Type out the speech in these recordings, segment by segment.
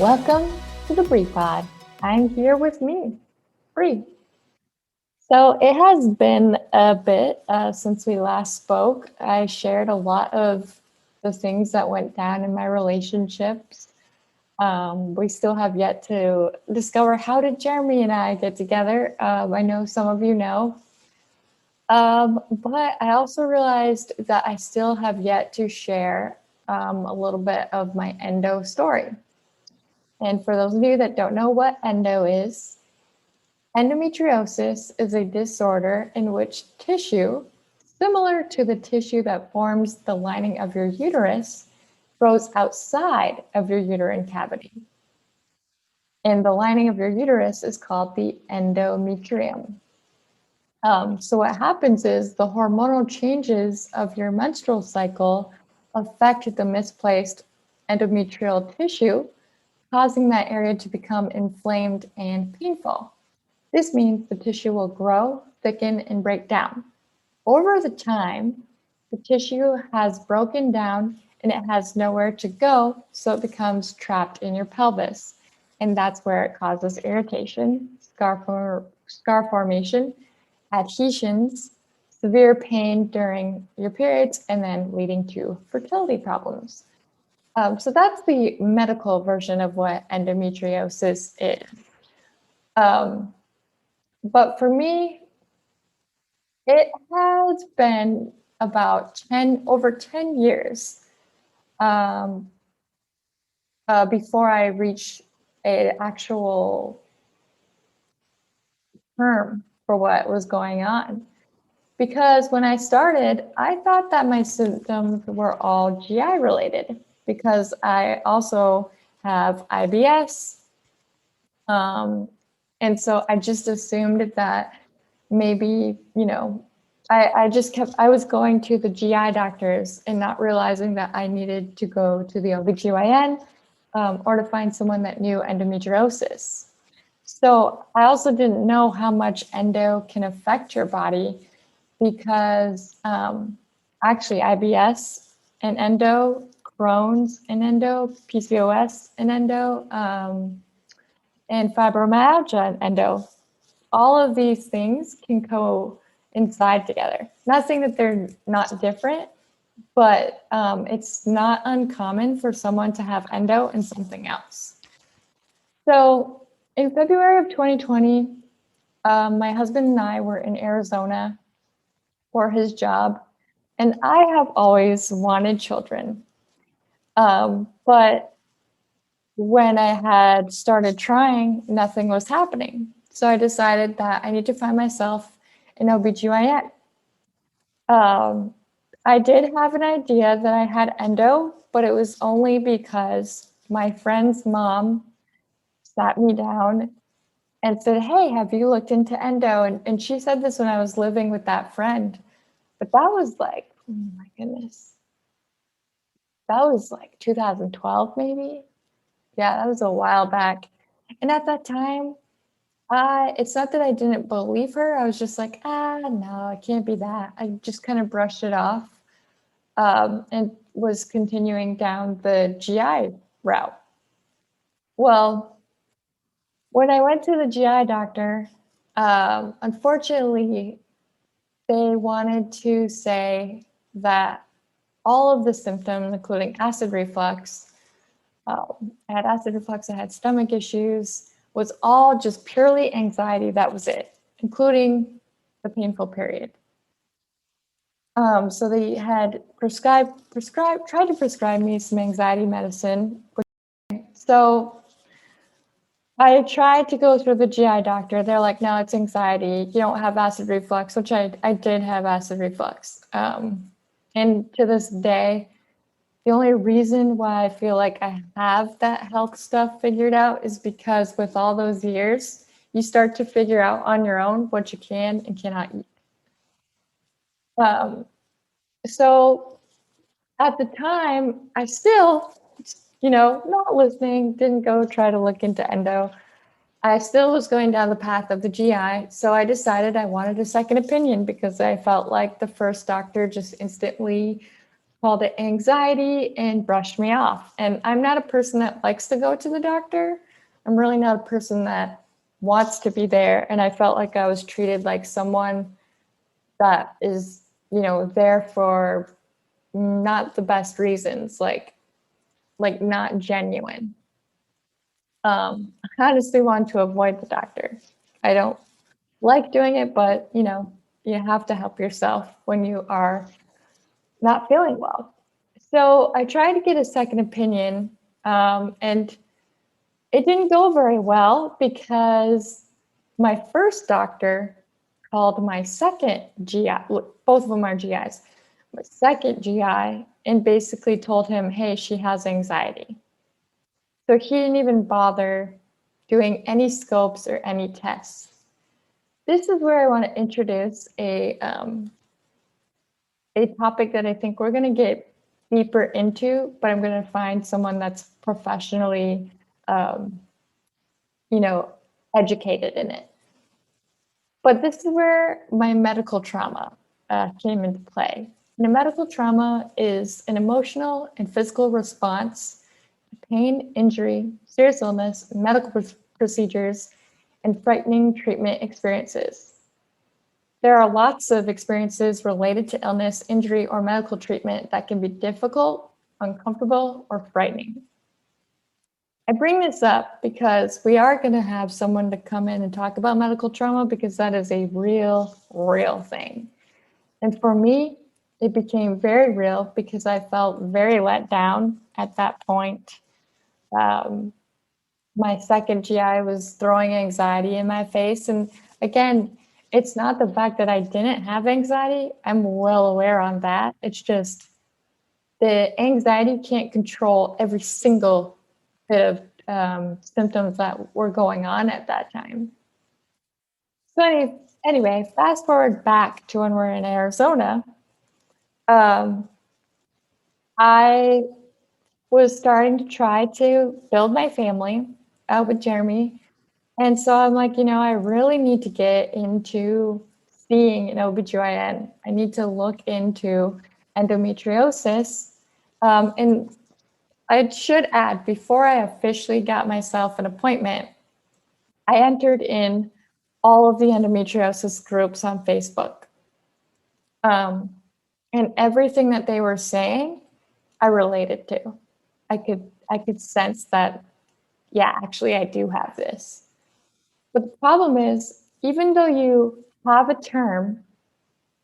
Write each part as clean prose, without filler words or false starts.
Welcome to the Bree Pod. I'm here with me, Bree. So it has been a bit since we last spoke. I shared a lot of the things that went down in my relationships. We still have yet to discover how did Jeremy and I get together. I know some of you know, but I also realized that I still have yet to share a little bit of my endo story. And for those of you that don't know what endo is, endometriosis is a disorder in which tissue, similar to the tissue that forms the lining of your uterus, grows outside of your uterine cavity. And the lining of your uterus is called the endometrium. So what happens is the hormonal changes of your menstrual cycle affect the misplaced endometrial tissue, causing that area to become inflamed and painful. This means the tissue will grow, thicken, and break down. Over the time, the tissue has broken down and it has nowhere to go, so it becomes trapped in your pelvis. And that's where it causes irritation, scar formation, adhesions, severe pain during your periods, and then leading to fertility problems. So that's the medical version of what endometriosis is. But for me, it has been about over 10 years um, before I reached an actual term for what was going on. Because when I started, I thought that my symptoms were all GI related because I also have IBS. And so I just assumed that maybe, I was going to the GI doctors and not realizing that I needed to go to the OBGYN or to find someone that knew endometriosis. So I also didn't know how much endo can affect your body because actually IBS and endo, Crohn's and endo, PCOS and endo, and fibromyalgia and endo. All of these things can coincide together. Not saying that they're not different, but it's not uncommon for someone to have endo and something else. So in February of 2020, my husband and I were in Arizona for his job, and I have always wanted children. But when I had started trying, nothing was happening. So I decided that I need to find myself an OBGYN. I did have an idea that I had endo, but it was only because my friend's mom sat me down and said, "Hey, have you looked into endo?" And she said this when I was living with that friend. But that was like, oh my goodness, that was like 2012 maybe. Yeah, that was a while back. And at that time, it's not that I didn't believe her. I was just like, no, it can't be that. I just kind of brushed it off and was continuing down the GI route. Well, when I went to the GI doctor, unfortunately, they wanted to say that all of the symptoms, including acid reflux, I had acid reflux, I had stomach issues, was all just purely anxiety. That was it, including the painful period. So they had tried to prescribe me some anxiety medicine. So I tried to go through the GI doctor. They're like, no, it's anxiety. You don't have acid reflux, which I did have acid reflux. And to this day, the only reason why I feel like I have that health stuff figured out is because with all those years, you start to figure out on your own what you can and cannot eat. So at the time, I still, not listening, didn't go try to look into endo. I still was going down the path of the GI. So I decided I wanted a second opinion because I felt like the first doctor just instantly called it anxiety and brushed me off. And I'm not a person that likes to go to the doctor. I'm really not a person that wants to be there. And I felt like I was treated like someone that is, there for not the best reasons, like not genuine. I honestly want to avoid the doctor. I don't like doing it, but you have to help yourself when you are not feeling well. So I tried to get a second opinion, and it didn't go very well because my first doctor called my second GI, both of them are GIs, my second GI, and basically told him, hey, she has anxiety. So he didn't even bother doing any scopes or any tests. This is where I want to introduce a topic that I think we're going to get deeper into, but I'm going to find someone that's professionally, um, educated in it. But this is where my medical trauma came into play. And a medical trauma is an emotional and physical response to pain, injury, serious illness, medical procedures, and frightening treatment experiences. There are lots of experiences related to illness, injury, or medical treatment that can be difficult, uncomfortable, or frightening. I bring this up because we are going to have someone to come in and talk about medical trauma because that is a real thing. And for me, it became very real because I felt very let down at that point. My second GI was throwing anxiety in my face. And again, it's not the fact that I didn't have anxiety. I'm well aware on that. It's just the anxiety can't control every single bit of symptoms that were going on at that time. So anyway, fast forward back to when we're in Arizona. Um, I was starting to try to build my family out with Jeremy. And so I'm like, I really need to get into seeing an OBGYN. I need to look into endometriosis. And I should add, before I officially got myself an appointment, I entered in all of the endometriosis groups on Facebook. And everything that they were saying, I related to. I could sense that, yeah, actually I do have this. But the problem is, even though you have a term,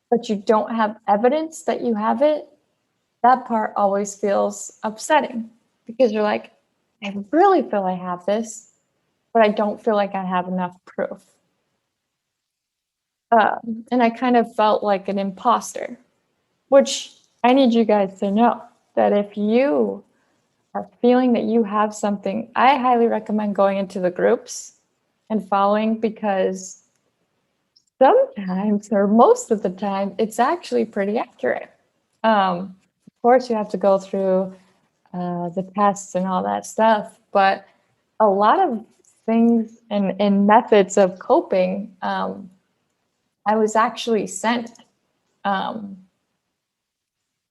but you don't have evidence that you have it, that part always feels upsetting because you're like, I really feel I have this, but I don't feel like I have enough proof. And I kind of felt like an imposter, which I need you guys to know that if you are feeling that you have something, I highly recommend going into the groups and following because sometimes, or most of the time, it's actually pretty accurate. Of course, you have to go through the tests and all that stuff, but a lot of things and methods of coping, I was actually sent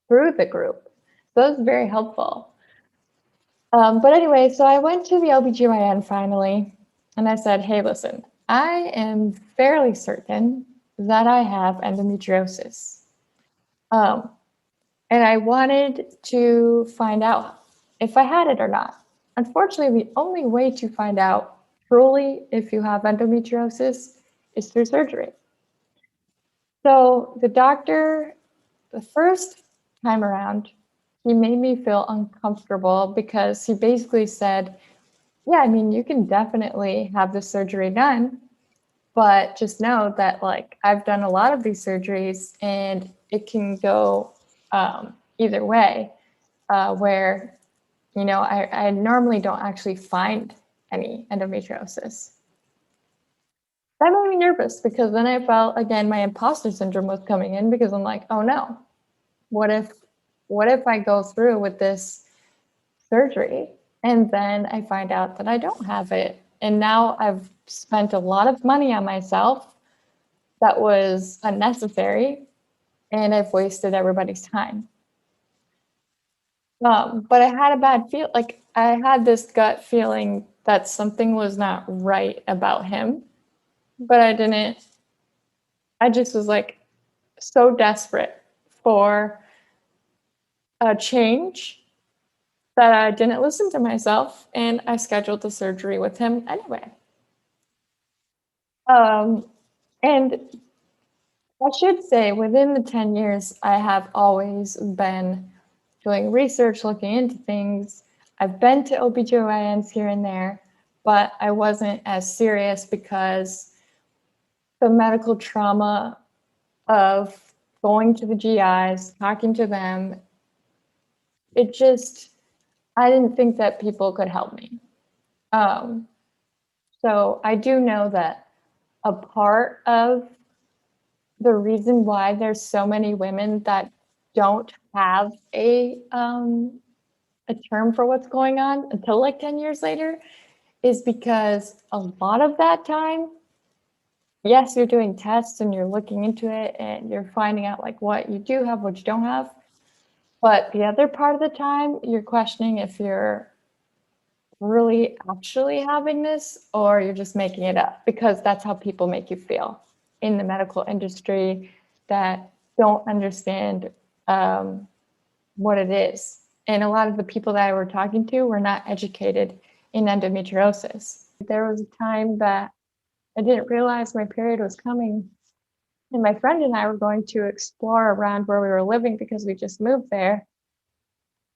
through the group. So it was very helpful. But anyway, so I went to the OBGYN finally, and I said, hey, listen, I am fairly certain that I have endometriosis. And I wanted to find out if I had it or not. Unfortunately, the only way to find out truly if you have endometriosis is through surgery. So the doctor, the first time around, he made me feel uncomfortable because he basically said, yeah, I mean, you can definitely have the surgery done, but just know that I've done a lot of these surgeries and it can go either way, where, I normally don't actually find any endometriosis. That made me nervous because then I felt, again, my imposter syndrome was coming in because I'm like, oh no, what if I go through with this surgery and then I find out that I don't have it? And now I've spent a lot of money on myself that was unnecessary and I've wasted everybody's time. But I had a bad feel, like I had this gut feeling that something was not right about him, but I didn't. I just was like so desperate for a change that I didn't listen to myself, and I scheduled the surgery with him anyway. Um, and I should say, within the 10 years, I have always been doing research, looking into things. I've been to OBGYNs here and there, but I wasn't as serious because the medical trauma of going to the GIs, talking to them, it just, I didn't think that people could help me. Um, so I do know that a part of the reason why there's so many women that don't have a term for what's going on until like 10 years later is because a lot of that time, yes, you're doing tests and you're looking into it and you're finding out like what you do have, what you don't have. But the other part of the time, you're questioning if you're really actually having this or you're just making it up, because that's how people make you feel in the medical industry that don't understand what it is. And a lot of the people that I were talking to were not educated in endometriosis. There was a time that I didn't realize my period was coming, and my friend and I were going to explore around where we were living because we just moved there.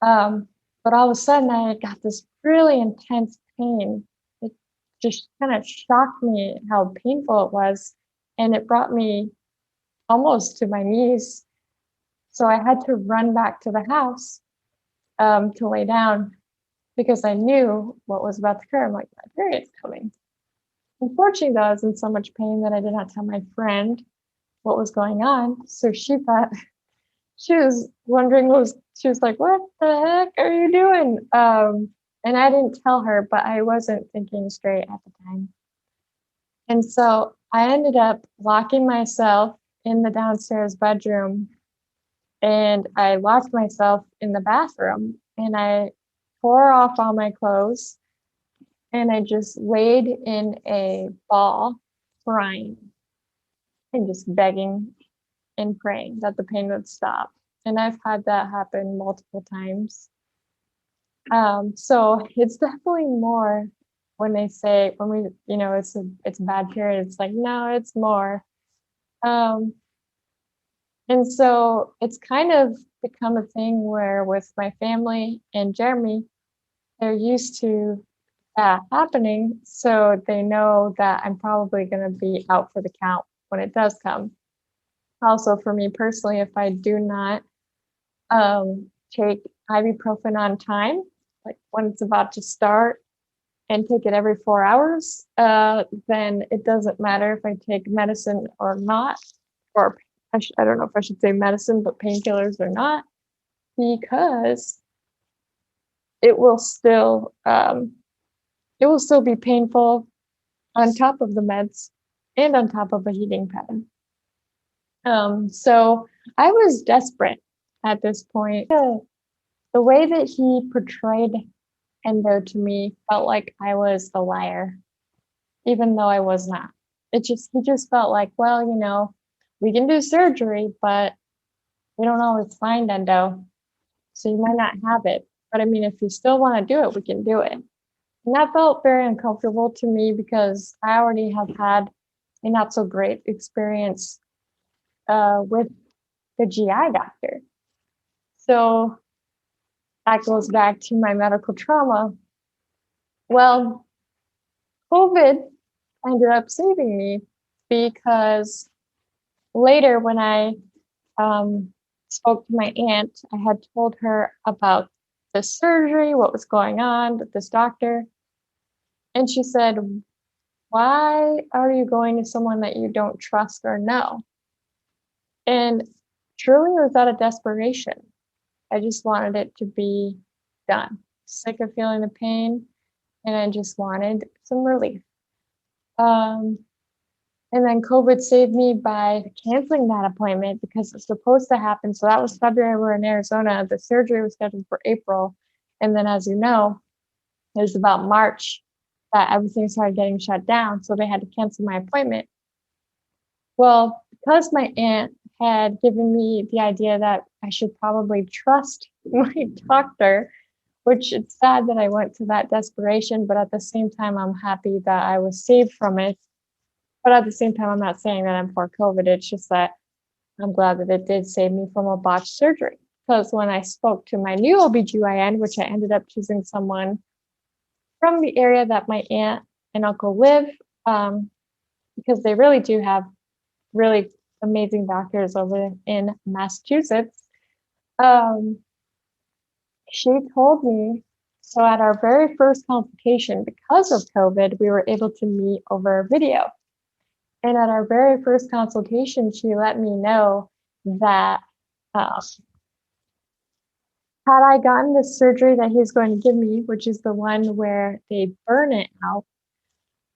But all of a sudden, I got this really intense pain. It just kind of shocked me how painful it was, and it brought me almost to my knees. So I had to run back to the house to lay down because I knew what was about to occur. I'm like, my period's coming. Unfortunately, though, I was in so much pain that I did not tell my friend what was going on. So she thought, she was wondering what was, she was like, what the heck are you doing? And I didn't tell her, but I wasn't thinking straight at the time. And so I ended up locking myself in the downstairs bedroom, and I locked myself in the bathroom, and I tore off all my clothes, and I just laid in a ball crying and just begging and praying that the pain would stop. And I've had that happen multiple times. So it's definitely more when they say, when we, it's a bad period, it's like, no, it's more. Um, and so it's kind of become a thing where with my family and Jeremy, they're used to that happening. So they know that I'm probably going to be out for the count when it does come. Also, for me personally, if I do not take ibuprofen on time, like when it's about to start, and take it every 4 hours, then it doesn't matter if I take medicine or not, or I don't know if I should say medicine, but painkillers or not, because it will still it will still be painful on top of the meds and on top of a heating pad. So I was desperate at this point. The way that he portrayed endo to me felt like I was the liar, even though I was not. He just felt like, well, we can do surgery, but we don't always find endo. So you might not have it. But I mean, if you still want to do it, we can do it. And that felt very uncomfortable to me because I already have had a not so great experience with the GI doctor. So that goes back to my medical trauma. Well, COVID ended up saving me because later, when I spoke to my aunt, I had told her about the surgery, what was going on with this doctor. And she said, why are you going to someone that you don't trust or know? And truly, it was out of desperation. I just wanted it to be done. Sick of feeling the pain, and I just wanted some relief. Um, And then COVID saved me by canceling that appointment because it's supposed to happen. So that was February. We're in Arizona. The surgery was scheduled for April. And then, as you know, it was about March that everything started getting shut down. So they had to cancel my appointment. Well, because my aunt had given me the idea that I should probably trust my doctor, which it's sad that I went to that desperation, but at the same time, I'm happy that I was saved from it. But at the same time, I'm not saying that I'm for COVID. It's just that I'm glad that it did save me from a botched surgery. Because when I spoke to my new OBGYN, which I ended up choosing someone from the area that my aunt and uncle live, because they really do have really amazing doctors over in Massachusetts. Um, she told me, so at our very first consultation, because of COVID, we were able to meet over video. And at our very first consultation, she let me know that uh, had I gotten the surgery that he was going to give me, which is the one where they burn it out,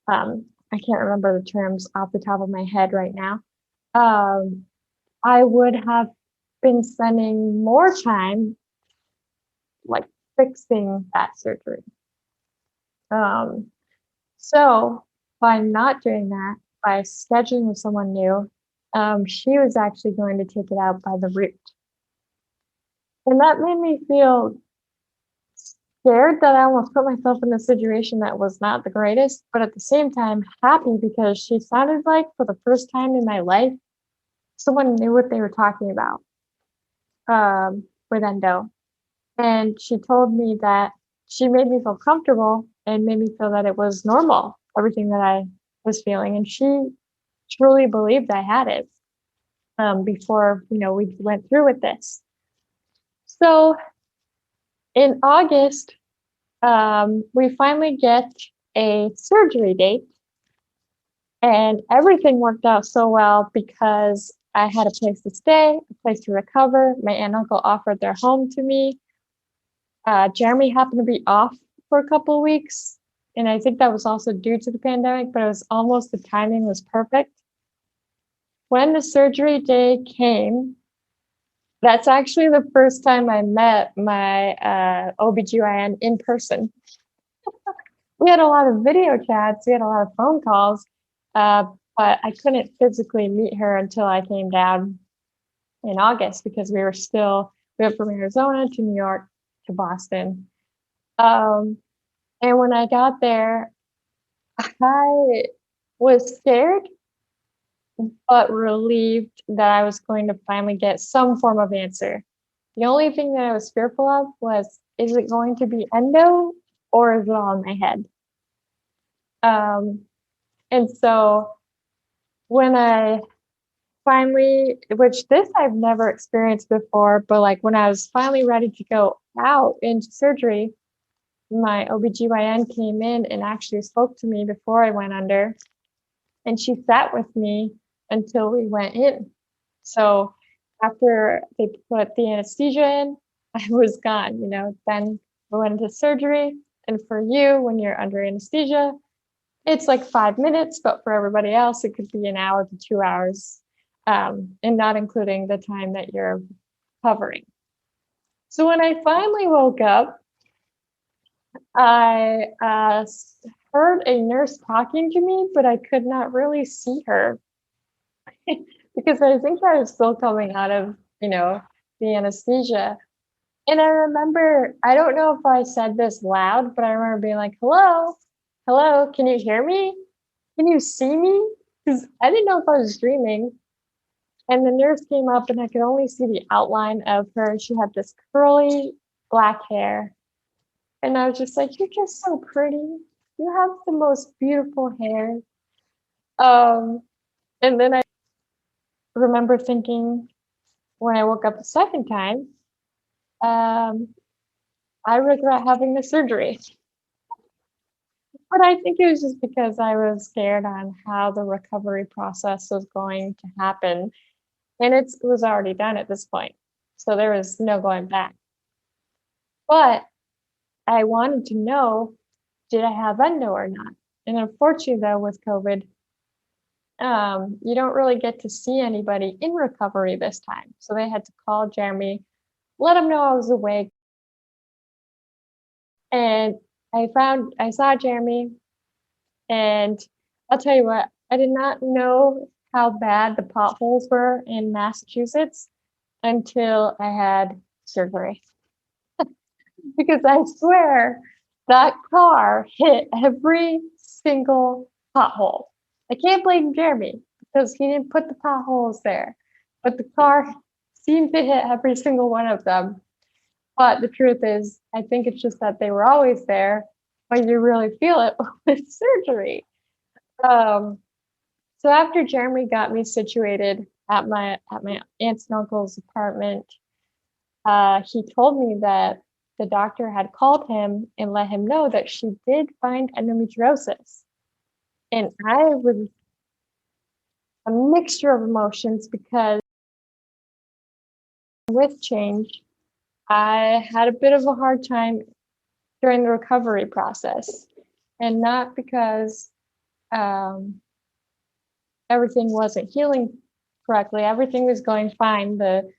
I can't remember the terms off the top of my head right now. Um, I would have been spending more time like fixing that surgery. Um, so by not doing that, by scheduling with someone new, she was actually going to take it out by the root. And that made me feel scared that I almost put myself in a situation that was not the greatest, but at the same time, happy because she sounded like, for the first time in my life, someone knew what they were talking about with endo. And she told me that she made me feel comfortable and made me feel that it was normal, everything that I was feeling. And she truly believed I had it before, we went through with this. So in August, we finally get a surgery date, and everything worked out so well because I had a place to stay, a place to recover. My aunt and uncle offered their home to me. Jeremy happened to be off for a couple of weeks, and I think that was also due to the pandemic, but it was almost, the timing was perfect. When the surgery day came, that's actually the first time I met my OBGYN in person. We had a lot of video chats, we had a lot of phone calls, but I couldn't physically meet her until I came down in August because we went from Arizona to New York to Boston. And when I got there, I was scared, but relieved that I was going to finally get some form of answer. The only thing that I was fearful of was, is it going to be endo or is it all in my head? And so when I finally, which this I've never experienced before, but like when I was finally ready to go out into surgery, my OBGYN came in and actually spoke to me before I went under, and she sat with me until we went in. So after they put the anesthesia in, I was gone, then we went into surgery. And for you, when you're under anesthesia, it's like 5 minutes, but for everybody else, it could be an hour to 2 hours, and not including the time that you're hovering. So when I finally woke up, I heard a nurse talking to me, but I could not really see her because I think I was still coming out of, the anesthesia. And I remember, I don't know if I said this loud, but I remember being like, hello, hello, can you hear me? Can you see me? Because I didn't know if I was dreaming. And the nurse came up and I could only see the outline of her. She had this curly black hair. And I was just like, you're just so pretty. You have the most beautiful hair. And then I remember thinking when I woke up the second time, um, I regret having the surgery. But I think it was just because I was scared on how the recovery process was going to happen. And it was already done at this point. So there was no going back. But I wanted to know, did I have endo or not? And unfortunately, though, with COVID, you don't really get to see anybody in recovery this time. So they had to call Jeremy, let him know I was awake. And I saw Jeremy, and I'll tell you what, I did not know how bad the potholes were in Massachusetts until I had surgery. Because I swear that car hit every single pothole. I can't blame Jeremy because he didn't put the potholes there, but the car seemed to hit every single one of them. But the truth is, I think it's just that they were always there, but you really feel it with surgery. Um, so after Jeremy got me situated at my aunt's and uncle's apartment, he told me that the doctor had called him and let him know that she did find endometriosis. And I was a mixture of emotions because with change, I had a bit of a hard time during the recovery process. And not because um, everything wasn't healing correctly, everything was going fine. The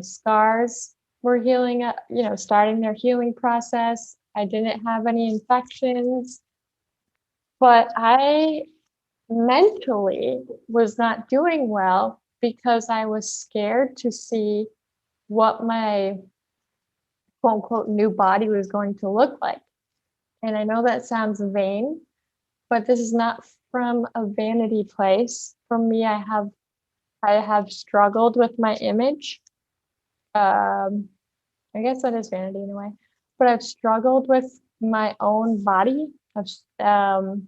scars were healing, starting their healing process. I didn't have any infections, but I mentally was not doing well because I was scared to see what my quote unquote new body was going to look like. And I know that sounds vain, but this is not from a vanity place. For me, I have struggled with my image. Um, I guess that is vanity in a way, but I've struggled with my own body. And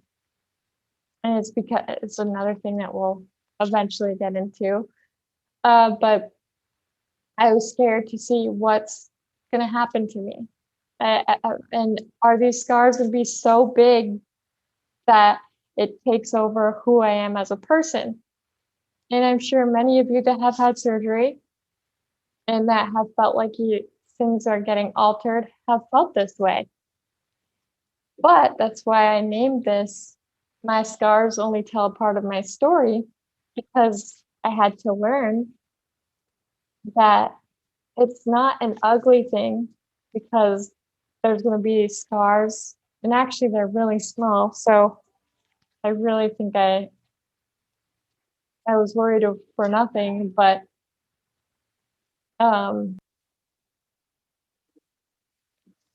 it's because it's another thing that we'll eventually get into. But I was scared to see what's going to happen to me. And are these scars going to be so big that it takes over who I am as a person? And I'm sure many of you that have had surgery and that have felt like things are getting altered have felt this way. But that's why I named this My Scars Only Tell a Part of My Story, because I had to learn that it's not an ugly thing because there's going to be scars, and actually they're really small. So I really think I was worried for nothing, but um,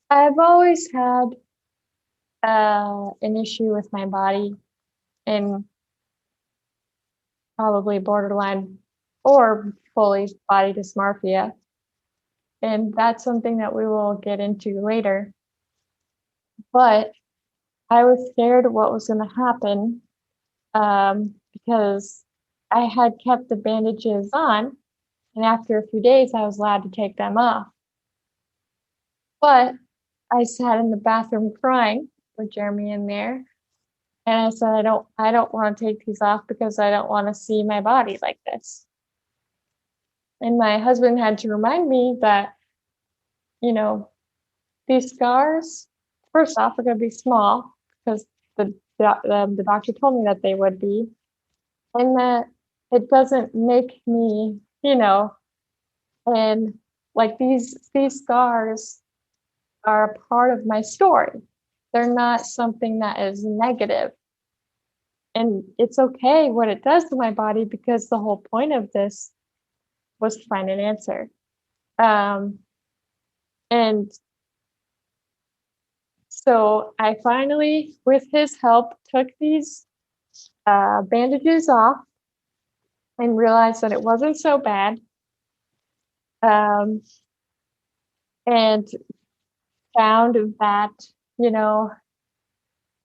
I've always had an issue with my body and probably borderline or fully body dysmorphia. And that's something that we will get into later. But I was scared of what was going to happen because I had kept the bandages on. And after a few days, I was allowed to take them off. But I sat in the bathroom crying with Jeremy in there. And I said, I don't want to take these off because I don't want to see my body like this. And my husband had to remind me that, you know, these scars, first off, are going to be small because the doctor told me that they would be, and that it doesn't make me, and like these scars are a part of my story. They're not something that is negative. And it's okay what it does to my body because the whole point of this was to find an answer. And so I finally, with his help, took these bandages off and realized that it wasn't so bad. Um, and found that, you know,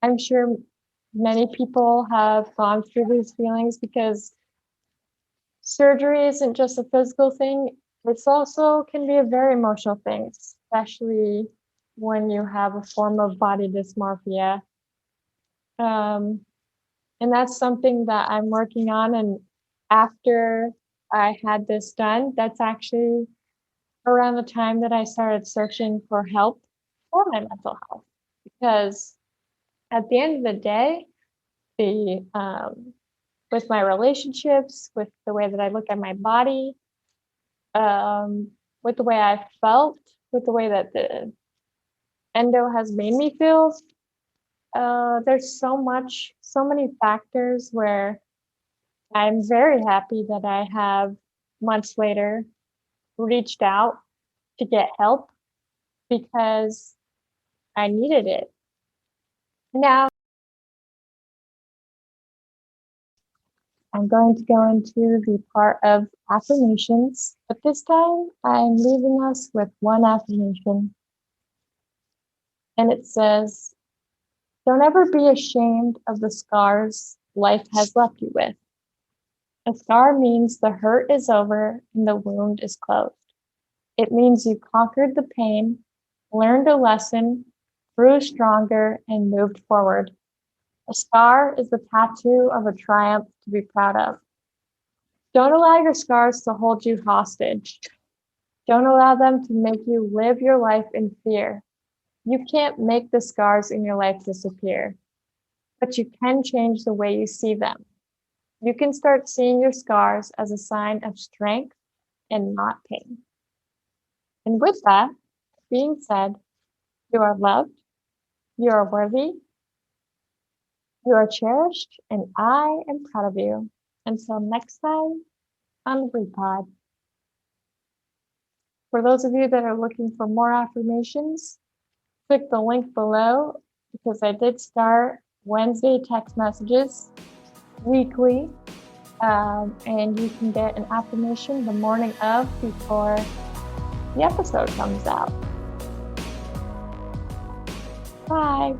I'm sure many people have gone through these feelings because surgery isn't just a physical thing, it's also can be a very emotional thing, especially when you have a form of body dysmorphia. Um, and that's something that I'm working on. And after I had this done, that's actually around the time that I started searching for help for my mental health. Because at the end of the day, the with my relationships, with the way that I look at my body, with the way I felt, with the way that the endo has made me feel. There's so many factors where I'm very happy that I have months later reached out to get help because I needed it. Now I'm going to go into the part of affirmations, but this time I'm leaving us with one affirmation. And it says, don't ever be ashamed of the scars life has left you with. A scar means the hurt is over and the wound is closed. It means you conquered the pain, learned a lesson, grew stronger, and moved forward. A scar is the tattoo of a triumph to be proud of. Don't allow your scars to hold you hostage. Don't allow them to make you live your life in fear. You can't make the scars in your life disappear, but you can change the way you see them. You can start seeing your scars as a sign of strength and not pain. And with that being said, you are loved, you are worthy, you are cherished, and I am proud of you. Until next time on the Repod. For those of you that are looking for more affirmations, click the link below because I did start Wednesday text messages weekly, and you can get an affirmation the morning of before the episode comes out. Bye.